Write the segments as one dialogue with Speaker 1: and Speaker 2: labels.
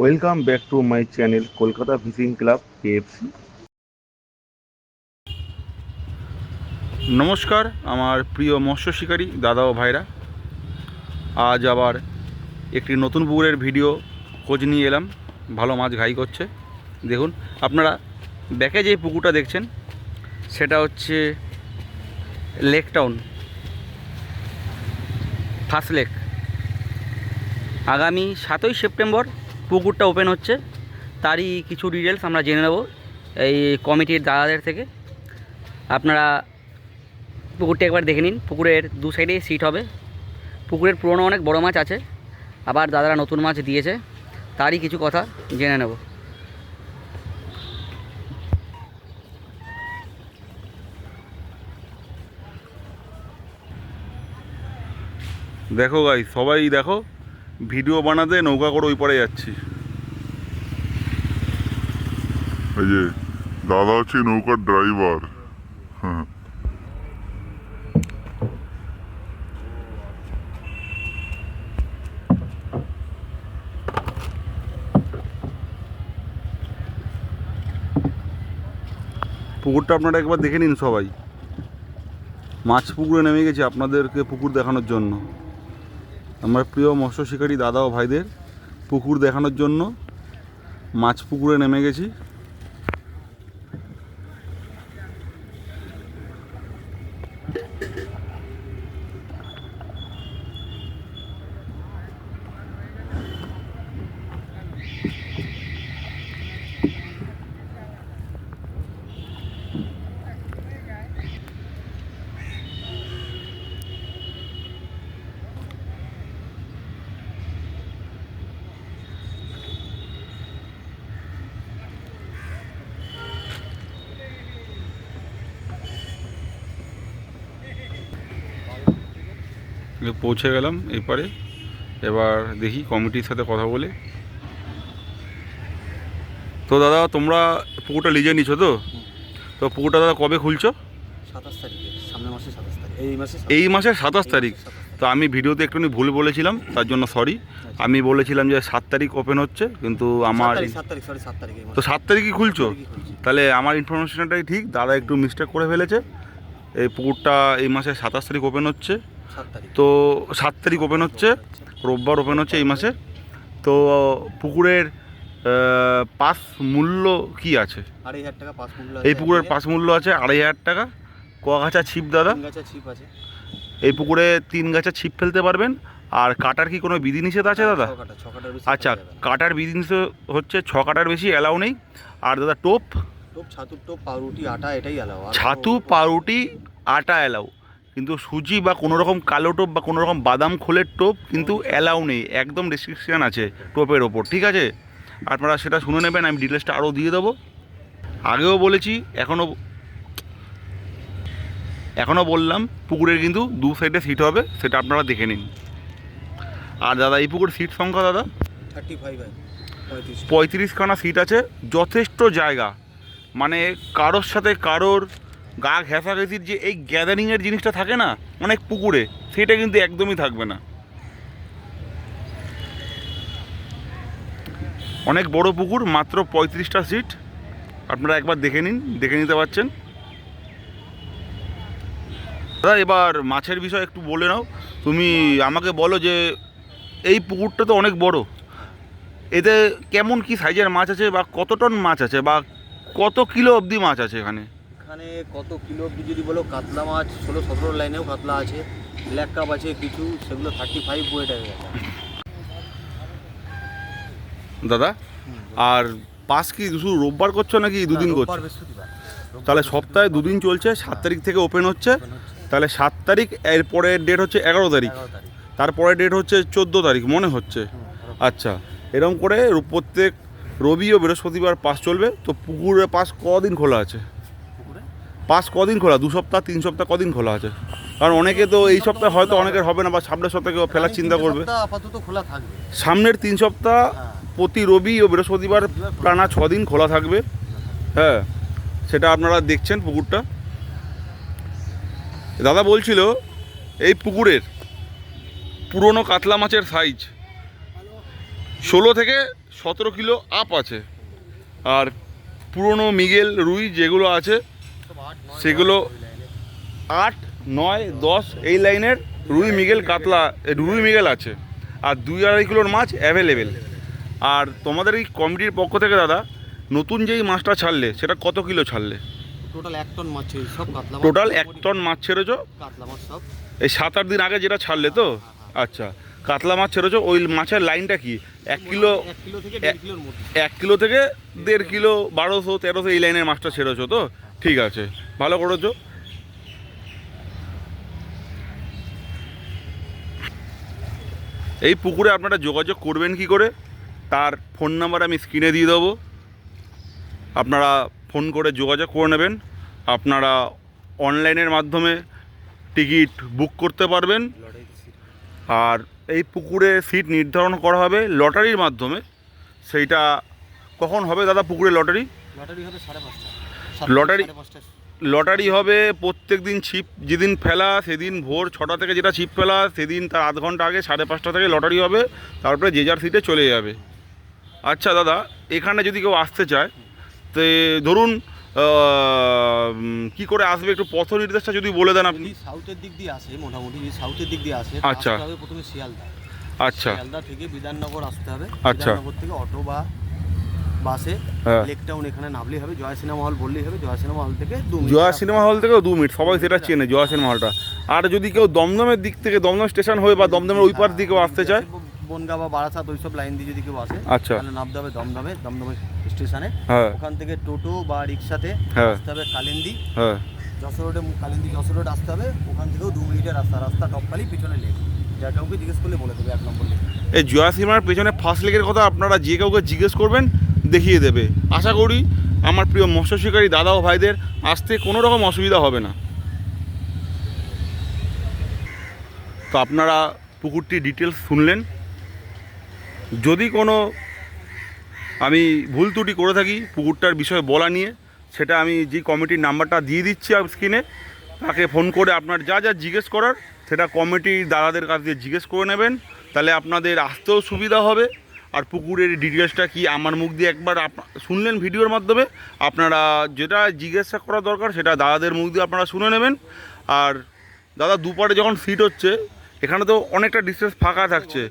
Speaker 1: Welcome back to my channel Kolkata fishing club KFC.
Speaker 2: নমস্কার আমার প্রিয় মৎস্য শিকারী দাদা ও ভাইরা, আজ আবার একটি নতুন পুকুরের ভিডিও খোঁজ নিয়ে এলাম। ভালো মাছ ঘাই করছে। দেখুন আপনারা ব্যাকে যে পুকুরটা দেখছেন সেটা হচ্ছে লেক টাউন ফার্স্ট লেক। আগামী 7ই সেপ্টেম্বর পুকুরটা ওপেন হচ্ছে, তারই কিছু ডিটেলস আমরা জেনে নেব এই কমিটির দাদাদের থেকে। আপনারা পুকুরটা একবার দেখে নিন। পুকুরের দু সাইডে সিট হবে। পুকুরের পুরনো অনেক বড় মাছ আছে, আবার দাদারা নতুন মাছ দিয়েছে, তারই কিছু কথা জেনে নেব।
Speaker 1: দেখো গাই, সবাই দেখো, ভিডিও বানাতে নৌকা করে ওই পারে যাচ্ছি।
Speaker 3: এই যে দাদা হচ্ছে নৌকার ড্রাইভার। হ্যাঁ,
Speaker 1: পুকুরটা আপনারা একবার দেখে নিন সবাই। মাছ পুকুরে নেমে গেছি আপনাদেরকে পুকুর দেখানোর জন্য। আমার প্রিয় মৎস্য শিকারী দাদা ও ভাইদের পুকুর দেখানোর জন্য মাছ পুকুরে নেমে গেছি। পৌঁছে গেলাম এপারে। এবার দেখি কমিটির সাথে কথা বলে। তো দাদা, তোমরা পুকুরটা লিজে নিছো তো? তো পুকুরটা দাদা কবে খুলছো?
Speaker 4: 27 তারিখে, সামনের মাসে 27 তারিখ,
Speaker 1: এই মাসের 27 তারিখ। তো আমি ভিডিওতে একটুখানি ভুল বলেছিলাম, তার জন্য সরি। আমি বলেছিলাম যে 7 তারিখ ওপেন হচ্ছে, কিন্তু আমার
Speaker 4: 7 তারিখ, সরি 7 তারিখে।
Speaker 1: তো 7 তারিখই খুলছো? তাহলে আমার ইনফরমেশনটাই ঠিক, দাদা একটু মিস্টেক করে ফেলেছে। এই পুকুরটা এই মাসের 27 তারিখ ওপেন হচ্ছে।
Speaker 4: 7 তারিখ,
Speaker 1: তো 7 তারিখ ওপেন হচ্ছে, রোববার ওপেন হচ্ছে এই মাসে। তো পুকুরের পাস মূল্য কি আছে?
Speaker 4: 2500 টাকা পাস মূল্য আছে।
Speaker 1: এই পুকুরের পাস মূল্য আছে 2500 টাকা। কগাছা ছিপ দাদা?
Speaker 4: 3 গাছা ছিপ আছে।
Speaker 1: এই পুকুরে 3 গাছা ছিপ ফেলতে পারবেন। আর কাটার কি কোনো বিধিনিষেধ আছে দাদা?
Speaker 4: 6 কাটার বেশি।
Speaker 1: আচ্ছা, কাটার বিধিনিষেধ হচ্ছে 6 কাটার বেশি অ্যালাউ নেই। আর দাদা টোপ?
Speaker 4: টোপ, ছাতুর টোপ, পাউরুটি, আটা এটাই অ্যালাউ।
Speaker 1: ছাতু, পাউরুটি, আটা অ্যালাউ, কিন্তু সুজি বা কোনো রকম কালো টোপ বা কোনো রকম বাদাম খোলের টোপ কিন্তু অ্যালাউ নেই। একদম রেস্ট্রিকশান আছে টোপের ওপর, ঠিক আছে? আপনারা সেটা শুনে নেবেন, আমি ডিটেলসটা আরও দিয়ে দেবো। আগেও বলেছি, এখনও বললাম, পুকুরের কিন্তু দু সাইডে সিট হবে, সেটা আপনারা দেখে নিন। আর দাদা এই পুকুরের সিট সংখ্যা দাদা
Speaker 4: 35,
Speaker 1: 35খানা সিট আছে। যথেষ্ট জায়গা, মানে কারোর সাথে কারোর গা ঘেঁষাঘেঁষির যে এই গ্যাদারিংয়ের জিনিসটা থাকে না অনেক পুকুরে, সেটা কিন্তু একদমই থাকবে না। অনেক বড় পুকুর, মাত্র 35টা সিট। আপনারা একবার দেখে নিন, দেখে নিতে পারছেন। দাদা এবার মাছের বিষয় একটু বলে নাও। তুমি আমাকে বলো যে এই পুকুরটা তো অনেক বড়, এতে কেমন কি সাইজের মাছ আছে, বা কত টন মাছ আছে, বা কত কিলো অবধি মাছ আছে এখানে?
Speaker 4: এখানে কত কিলো অবধি যদি বলো, কাতলা মাছ 16-17 লাইনেও কাতলা আছে, ব্ল্যাক কাপ আছে কিছু, সেগুলো 35 ওয়েট আছে
Speaker 1: দাদা। আর পাস কি শুধু রোববার করছো নাকি দুদিন করছো? তাহলে সপ্তাহে দুদিন চলছে। 7 তারিখ থেকে ওপেন হচ্ছে। তাহলে 7 তারিখ, এরপরের ডেট হচ্ছে 11 তারিখ, তারপরের ডেট হচ্ছে 14 তারিখ মনে হচ্ছে। আচ্ছা, এরকম করে প্রত্যেক রবি ও বৃহস্পতিবার পাস চলবে। তো পুকুরে পাস কদিন খোলা আছে? পাস কদিন খোলা? 2 সপ্তাহ, 3 সপ্তাহ, কদিন খোলা আছে? কারণ অনেকে তো এই সপ্তাহে হয়তো অনেকের হবে না, বা সামনের সপ্তাহে ফেলার চিন্তা করবে।
Speaker 4: আপাতত খোলা থাকবে।
Speaker 1: সামনের 3 সপ্তাহ প্রতি রবি ও বৃহস্পতিবার টানা 6 দিন খোলা থাকবে। হ্যাঁ, সেটা আপনারা দেখছেন পুকুরটা। দাদা বলছিল এই পুকুরের পুরনো কাতলা মাছের সাইজ 16 থেকে 17 কিলো আপ আছে। আর পুরনো মিগেল রুই যেগুলো আছে
Speaker 4: সব 8, 9,
Speaker 1: সেগুলো
Speaker 4: 10 ওই লাইনে।
Speaker 1: 8, 9, 10 এই লাইনের রুই মিগেল কাতলা রুই মিগেল আছে। আর 2-2.5 কিলোর মাছ অ্যাভেলেবেল। আর তোমাদের এই কমিটির পক্ষ থেকে দাদা নতুন যেই মাছটা ছাড়লে সেটা কত কিলো ছাড়লে?
Speaker 4: টোটাল 1 টন মাছ ছেড়েছি, সব কাতলা মাছ।
Speaker 1: টোটাল 1 টন মাছ ছেড়েছো
Speaker 4: কাতলা মাছ সব।
Speaker 1: এই 7-8 দিন আগে যেটা ছাড়লে তো? আচ্ছা, কাতলা মাছ ছেড়েছো। ওই মাছের লাইনটা কি 1 কিলো?
Speaker 4: 1 কিলো থেকে 1.5 কিলোর মধ্যে।
Speaker 1: 1 কিলো থেকে 1.5 কিলো, 1200-1300 এই লাইনের মাছটা ছেড়েছো তো? ঠিক আছে, ভালো করেছো। এই পুকুরে আপনারা যোগাযোগ করবেন কি করে, তার ফোন নাম্বার আমি স্ক্রিনে দিয়ে দেবো। আপনারা ফোন করে যোগাযোগ করে নেবেন। আপনারা অনলাইনের মাধ্যমে টিকিট বুক করতে পারবেন। আর এই পুকুরে সিট নির্ধারণ করা হবে লটারির মাধ্যমে। সেইটা কখন হবে দাদা পুকুরে লটারি?
Speaker 4: লটারি হবে 5:30।
Speaker 1: লটারি লটারি হবে প্রত্যেক দিন ছিপ যেদিন ফেলা সেদিন ভোর 6টা থেকে, যেটা ছিপ ফেলা সেদিন তার আধ ঘন্টা আগে 5:30 থেকে লটারি হবে। তারপরে যে যার সিটে চলে যাবে। আচ্ছা দাদা, এখানে যদি কেউ আসতে চায় তো ধরুন কি করে আসবে একটু পথ নির্দেশটা যদি বলে দেন আপনি।
Speaker 4: যদি সাউথের দিক দিয়ে আসে, মোটামুটি যদি সাউথের দিক দিয়ে আসে,
Speaker 1: আচ্ছা।
Speaker 4: আসতে হবে প্রথমে শিয়ালদা।
Speaker 1: আচ্ছা
Speaker 4: শিয়ালদা থেকে বিধাননগর আসতে হবে।
Speaker 1: আচ্ছা।
Speaker 4: বিধাননগর থেকে অটো বা বাসে
Speaker 1: হ্যাঁ।
Speaker 4: লেক টাউন এখানে নামলেই হবে। জয় সিনেমা হল বললেই হবে। জয় সিনেমা হল থেকে 2 মিনিট।
Speaker 1: জয়া সিনেমা হল থেকেও 2 মিনিট, সবাই সেটা চেনে জয়া সিনেমা হলটা। আর যদি কেউ দমদমের দিক থেকে, দমদম স্টেশন হয়ে বা দমদমের ওই পার দিকেও আসতে চায়,
Speaker 4: বনগাঁ বা বারাসাত ওইসব লাইন দিয়ে যদি কেউ আসে,
Speaker 1: আচ্ছা।
Speaker 4: তাহলে নামতে হবে দমদমের স্টেশনে।
Speaker 1: হ্যাঁ
Speaker 4: ওখান থেকে টোটো বা রিক্সাতে
Speaker 1: হ্যাঁ
Speaker 4: আসতে হবে কালিন্দি।
Speaker 1: হ্যাঁ
Speaker 4: যশোর রোডে, কালিন্দি যশোর রোড আসতে হবে। ওখান থেকেও 2 মিনিটের রাস্তা টপকালি পিছনে লেক। যা কাউকে জিজ্ঞেস করলে বলে দেবে 1 নম্বর লেক।
Speaker 1: এই জয়া সিনেমার পেছনে ফার্স্ট লেগের কথা আপনারা যে কাউকে জিজ্ঞেস করবেন দেখিয়ে দেবে। আশা করি আমার প্রিয় মৎস্য শিকারী দাদা ও ভাইদের আসতে কোনো রকম অসুবিধা হবে না। তো আপনারা পুকুরটির ডিটেলস শুনলেন। যদি কোনো আমি ভুল ত্রুটি করে থাকি পুকুরটার বিষয়ে বলা নিয়ে, সেটা আমি যে কমিটির নাম্বারটা দিয়ে দিচ্ছি স্ক্রিনে, তাকে ফোন করে আপনার যা যা জিজ্ঞেস করার সেটা কমিটির দাদাদের কাছ দিয়ে জিজ্ঞেস করে নেবেন। তাহলে আপনাদের আসতেও সুবিধা হবে। আর পুকুরের ডিটেলসটা কি আমার মুখ দিয়ে একবার শুনলেন ভিডিওর মাধ্যমে, আপনারা যেটা জিজ্ঞাসা করা দরকার সেটা দাদাদের মুখ দিয়ে আপনারা শুনে নেবেন। আর দাদা দুপারে যখন সিট হচ্ছে এখানে তো অনেকটা ডিস্টেন্স ফাঁকা থাকছে।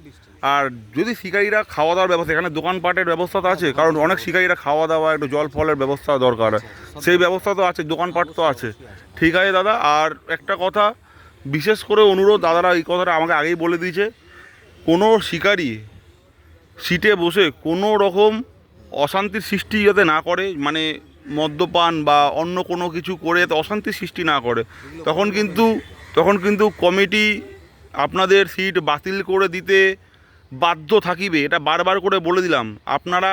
Speaker 1: আর যদি শিকারীরা খাওয়া দাওয়ার ব্যবস্থা, এখানে দোকানপাটের ব্যবস্থা তো আছে, কারণ অনেক শিকারীরা খাওয়া দাওয়া একটু জল ফলের ব্যবস্থা দরকার, সেই ব্যবস্থা তো আছে, দোকানপাট তো আছে। ঠিক আছে দাদা। আর একটা কথা বিশেষ করে অনুরোধ, দাদারা এই কথাটা আমাকে আগেই বলে দিয়েছে, কোনো শিকারী সিটে বসে কোনো রকম অশান্তির সৃষ্টি যাতে না করে, মানে মদ্যপান বা অন্য কোনো কিছু করে যাতে অশান্তির সৃষ্টি না করে, তখন কিন্তু কমিটি আপনাদের সিট বাতিল করে দিতে বাধ্য থাকিবে। এটা বারবার করে বলে দিলাম। আপনারা